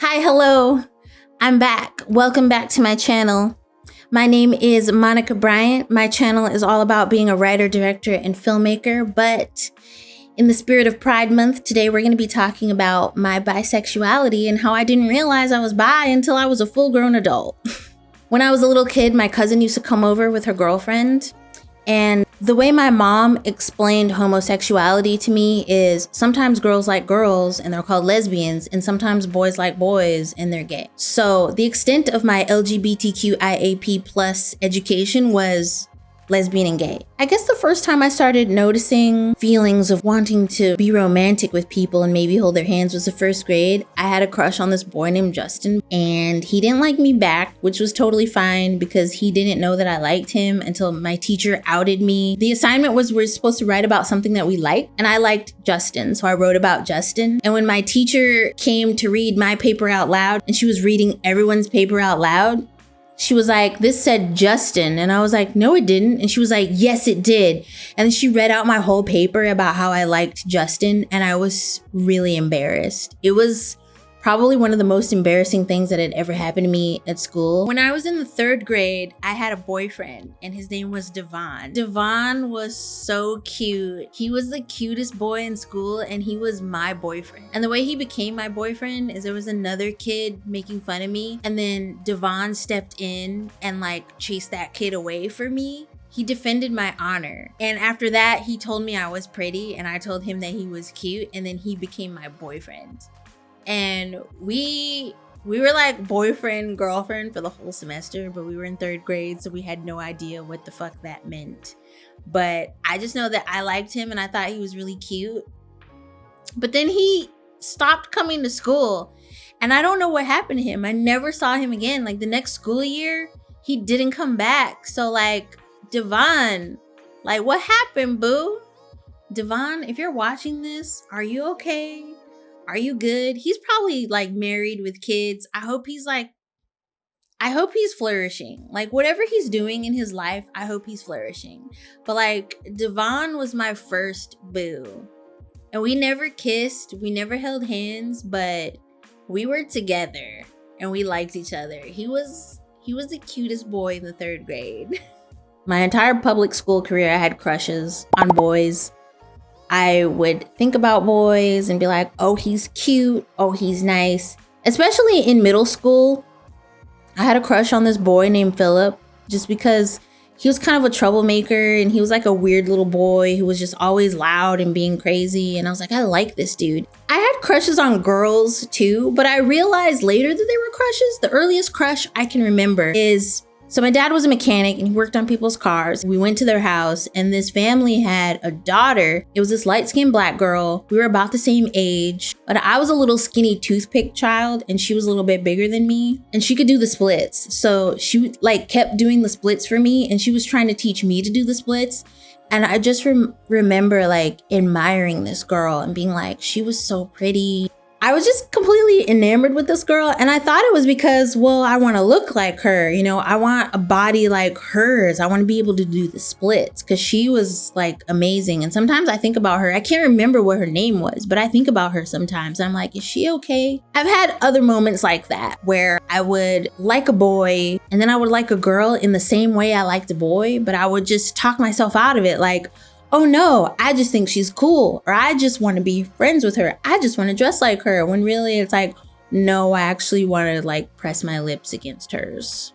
Hi, hello. I'm back. Welcome back to my channel. My name is Monica Bryant. My channel is all about being a writer, director, and filmmaker, but in the spirit of Pride Month, today we're going to be talking about my bisexuality and how I didn't realize I was bi until I was a full-grown adult. When I was a little kid, my cousin used to come over with her girlfriend, and the way my mom explained homosexuality to me is sometimes girls like girls and they're called lesbians, and sometimes boys like boys and they're gay. So the extent of my LGBTQIAP+ education was lesbian and gay. I guess the first time I started noticing feelings of wanting to be romantic with people and maybe hold their hands was the first grade. I had a crush on this boy named Justin, and he didn't like me back, which was totally fine because he didn't know that I liked him until my teacher outed me. The assignment was we're supposed to write about something that we liked, and I liked Justin, so I wrote about Justin. And when my teacher came to read my paper out loud, and she was reading everyone's paper out loud, she was like, "This said Justin." And I was like, "No, it didn't." And she was like, "Yes, it did." And then she read out my whole paper about how I liked Justin, and I was really embarrassed. It was probably one of the most embarrassing things that had ever happened to me at school. When I was in the 3rd grade, I had a boyfriend, and his name was Devon. Devon was so cute. He was the cutest boy in school, and he was my boyfriend. And the way he became my boyfriend is there was another kid making fun of me, and then Devon stepped in and like chased that kid away for me. He defended my honor. And after that, he told me I was pretty, and I told him that he was cute, and then he became my boyfriend. And we were like boyfriend, girlfriend for the whole semester, but we were in 3rd grade, so we had no idea what the fuck that meant. But I just know that I liked him and I thought he was really cute. But then he stopped coming to school, and I don't know what happened to him. I never saw him again. Like the next school year, he didn't come back. So like, Devon, like what happened, boo? Devon, if you're watching this, are you okay? Are you good? He's probably like married with kids. I hope he's flourishing. Like whatever he's doing in his life, I hope he's flourishing. But like Devon was my first boo. And we never kissed, we never held hands, but we were together and we liked each other. He was the cutest boy in the 3rd grade. My entire public school career, I had crushes on boys. I would think about boys and be like, oh, he's cute. Oh, he's nice. Especially in middle school, I had a crush on this boy named Philip just because he was kind of a troublemaker, and he was like a weird little boy who was just always loud and being crazy. And I was like, I like this dude. I had crushes on girls too, but I realized later that they were crushes. The earliest crush I can remember is, so my dad was a mechanic and he worked on people's cars. We went to their house, and this family had a daughter. It was this light-skinned black girl. We were about the same age, but I was a little skinny toothpick child and she was a little bit bigger than me, and she could do the splits. So she like kept doing the splits for me, and she was trying to teach me to do the splits. And I just remember like admiring this girl and being like, she was so pretty. I was just completely enamored with this girl, and I thought it was because, well, I want to look like her, you know, I want a body like hers. I want to be able to do the splits because she was like amazing. And sometimes I think about her. I can't remember what her name was, but I think about her sometimes. I'm like, is she okay? I've had other moments like that where I would like a boy and then I would like a girl in the same way I liked a boy, but I would just talk myself out of it like, oh no, I just think she's cool, or I just want to be friends with her. I just want to dress like her, when really it's like, no, I actually want to like press my lips against hers.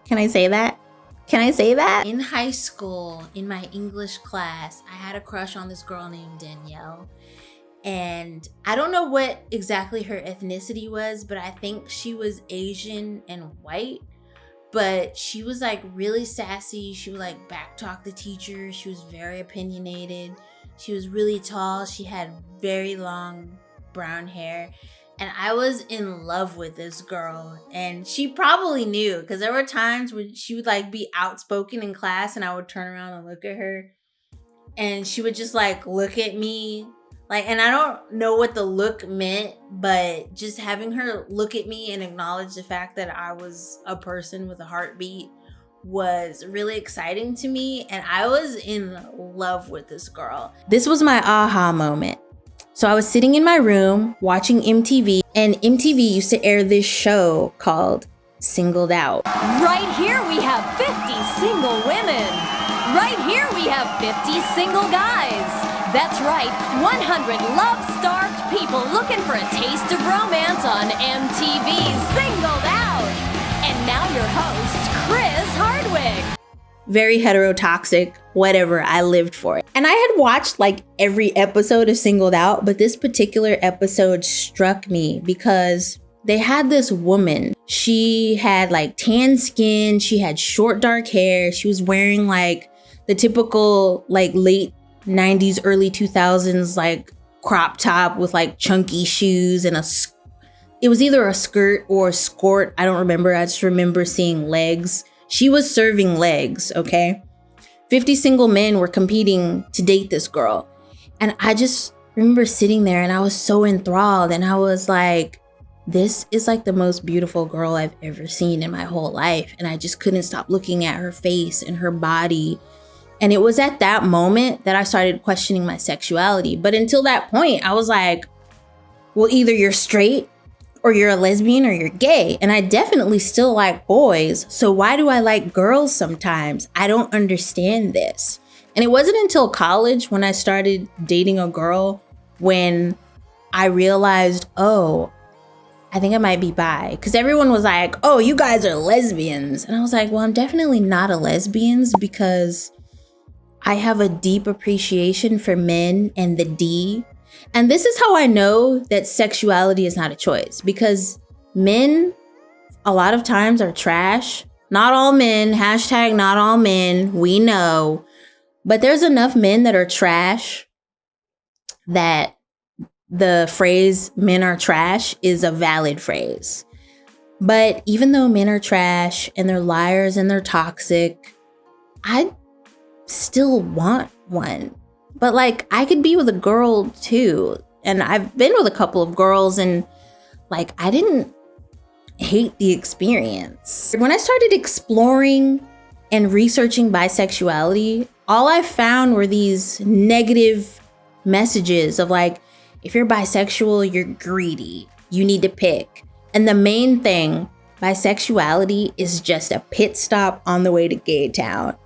Can I say that? Can I say that? In high school, in my English class, I had a crush on this girl named Danielle. And I don't know what exactly her ethnicity was, but I think she was Asian and white. But she was like really sassy. She would like backtalk the teacher. She was very opinionated. She was really tall. She had very long brown hair. And I was in love with this girl. And she probably knew, because there were times when she would like be outspoken in class and I would turn around and look at her. And she would just like look at me. Like, and I don't know what the look meant, but just having her look at me and acknowledge the fact that I was a person with a heartbeat was really exciting to me. And I was in love with this girl. This was my aha moment. So I was sitting in my room watching MTV, and MTV used to air this show called Singled Out. Right here we have 50 single women. Right here we have 50 single guys. That's right, 100 love-starved people looking for a taste of romance on MTV's Singled Out. And now your host, Chris Hardwick. Very heterotoxic, whatever, I lived for it. And I had watched like every episode of Singled Out, but this particular episode struck me because they had this woman. She had like tan skin, she had short dark hair, she was wearing like the typical like late 90s, early 2000s like crop top with like chunky shoes and it was either a skirt or a skirt. I don't remember. I just remember seeing legs. She was serving legs, okay? 50 single men were competing to date this girl. And I just remember sitting there and I was so enthralled and I was like, this is like the most beautiful girl I've ever seen in my whole life. And I just couldn't stop looking at her face and her body. And it was at that moment that I started questioning my sexuality. But until that point, I was like, well, either you're straight or you're a lesbian or you're gay. And I definitely still like boys. So why do I like girls sometimes? I don't understand this. And it wasn't until college when I started dating a girl when I realized, oh, I think I might be bi. Because everyone was like, oh, you guys are lesbians. And I was like, well, I'm definitely not a lesbian because I have a deep appreciation for men and the D. And this is how I know that sexuality is not a choice, because men a lot of times are trash. Not all men, hashtag not all men, we know. But there's enough men that are trash that the phrase men are trash is a valid phrase. But even though men are trash and they're liars and they're toxic, I still want one. But like, I could be with a girl too. And I've been with a couple of girls and like, I didn't hate the experience. When I started exploring and researching bisexuality, all I found were these negative messages of like, if you're bisexual, you're greedy. You need to pick. And the main thing, bisexuality is just a pit stop on the way to Gay Town.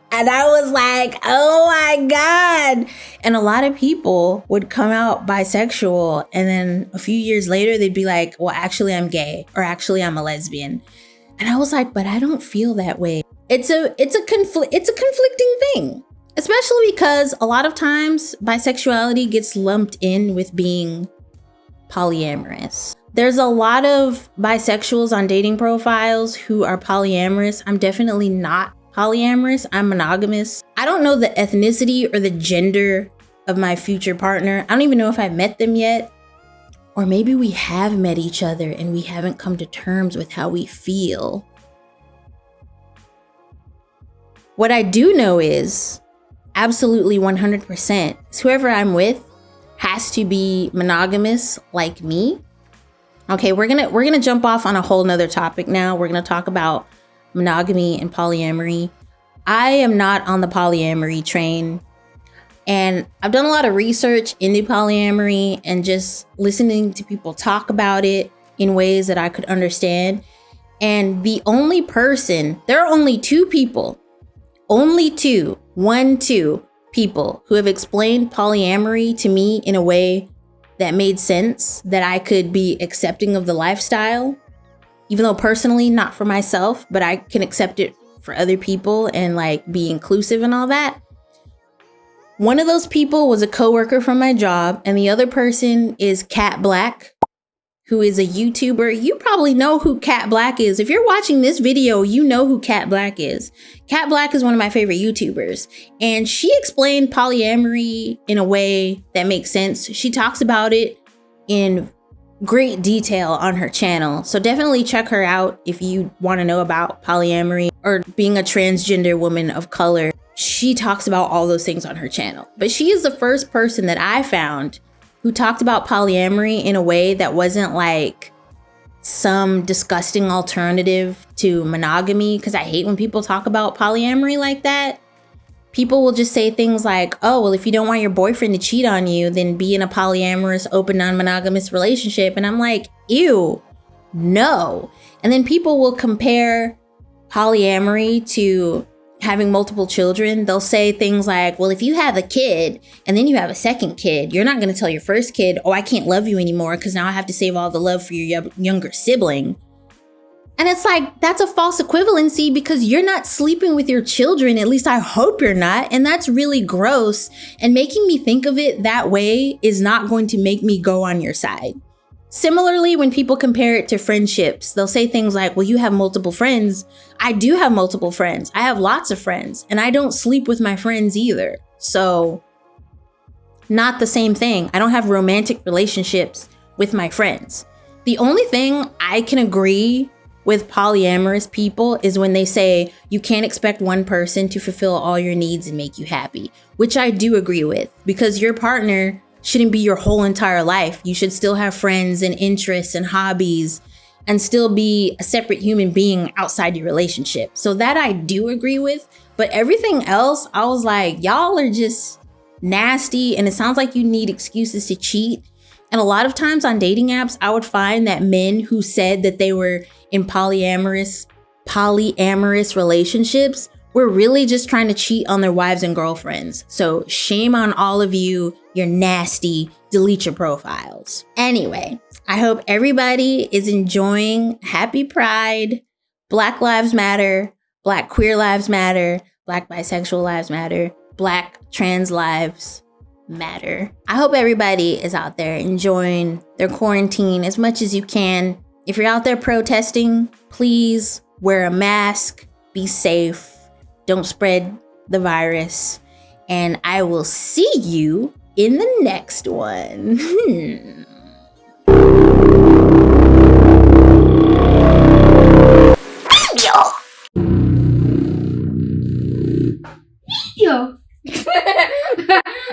And I was like, oh my God. And a lot of people would come out bisexual. And then a few years later, they'd be like, well, actually, I'm gay, or actually, I'm a lesbian. And I was like, but I don't feel that way. It's a conflicting thing, especially because a lot of times bisexuality gets lumped in with being polyamorous. There's a lot of bisexuals on dating profiles who are polyamorous. I'm definitely not polyamorous. I'm monogamous. I don't know the ethnicity or the gender of my future partner. I don't even know if I've met them yet. Or maybe we have met each other and we haven't come to terms with how we feel. What I do know is absolutely 100% is whoever I'm with has to be monogamous like me. Okay, we're gonna jump off on a whole nother topic now. We're gonna talk about monogamy and polyamory. I am not on the polyamory train. And I've done a lot of research into polyamory and just listening to people talk about it in ways that I could understand. And the only person, there are only two people, two people who have explained polyamory to me in a way that made sense, that I could be accepting of the lifestyle. Even though personally, not for myself, but I can accept it for other people and like be inclusive and all that. One of those people was a coworker from my job, and the other person is Cat Black, who is a YouTuber. You probably know who Cat Black is. If you're watching this video, you know who Cat Black is. Cat Black is one of my favorite YouTubers, and she explained polyamory in a way that makes sense. She talks about it in great detail on her channel. So definitely check her out if you want to know about polyamory or being a transgender woman of color. She talks about all those things on her channel. But she is the first person that I found who talked about polyamory in a way that wasn't like some disgusting alternative to monogamy, because I hate when people talk about polyamory like that. People will just say things like, oh, well, if you don't want your boyfriend to cheat on you, then be in a polyamorous, open, non-monogamous relationship. And I'm like, ew, no. And then people will compare polyamory to having multiple children. They'll say things like, well, if you have a kid and then you have a second kid, you're not going to tell your first kid, oh, I can't love you anymore because now I have to save all the love for your younger sibling. And it's like, that's a false equivalency because you're not sleeping with your children. At least I hope you're not. And that's really gross. And making me think of it that way is not going to make me go on your side. Similarly, when people compare it to friendships, they'll say things like, well, you have multiple friends. I do have multiple friends. I have lots of friends. And I don't sleep with my friends either. So, not the same thing. I don't have romantic relationships with my friends. The only thing I can agree with polyamorous people is when they say you can't expect one person to fulfill all your needs and make you happy, which I do agree with, because your partner shouldn't be your whole entire life. You should still have friends and interests and hobbies and still be a separate human being outside your relationship. So that I do agree with, but everything else, I was like, y'all are just nasty and it sounds like you need excuses to cheat. And a lot of times on dating apps, I would find that men who said that they were in polyamorous relationships were really just trying to cheat on their wives and girlfriends. So shame on all of you. You're nasty. Delete your profiles. Anyway, I hope everybody is enjoying Happy Pride. Black Lives Matter. Black Queer Lives Matter. Black Bisexual Lives Matter. Black Trans Lives Matter. I hope everybody is out there enjoying their quarantine as much as you can. If you're out there protesting, please wear a mask, be safe, don't spread the virus, and I will see you in the next one. Yo.